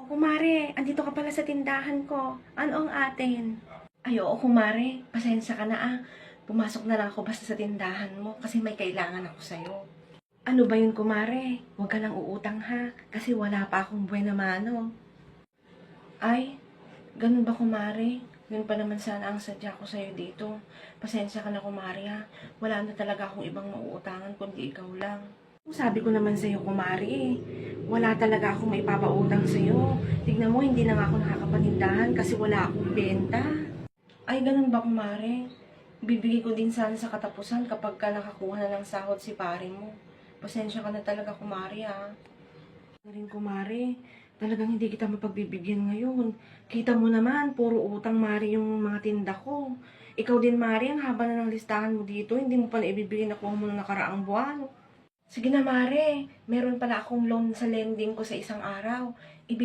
Kumare, andito ka pala sa tindahan ko. Ano ang atin? Ay, oo, kumare. Pasensya ka na ah. Pumasok na lang ako basta sa tindahan mo kasi may kailangan ako sa'yo. Ano ba yun, kumare? Huwag ka lang uutang ha, kasi wala pa akong buwan na mano. Ay, ganun ba, kumare? Yun pa naman sana ang sadya ko sa'yo dito. Pasensya ka na, kumare ha. Wala na talaga akong ibang mauutangan kundi ikaw lang. Sabi ko naman sa'yo, kumare eh. Wala talaga akong maipapautang sa'yo. Tignan mo, hindi na nga ako nakakapanindahan kasi wala akong benta. Ay, ganun ba, kumare? Bibigay ko din sana sa katapusan kapag ka nakakuha na ng sahod si pare mo. Pasensya ka na talaga, kumare ah. Ano rin, kumare, talagang hindi kita mapagbibigyan ngayon. Kita mo naman, puro utang, mare, yung mga tinda ko. Ikaw din, mare, ang haba na ng listahan mo dito. Hindi mo pa naibibigay na kuha mo na nakaraang buwan. Sige na, mare. Meron pala akong loan sa lending ko sa isang araw.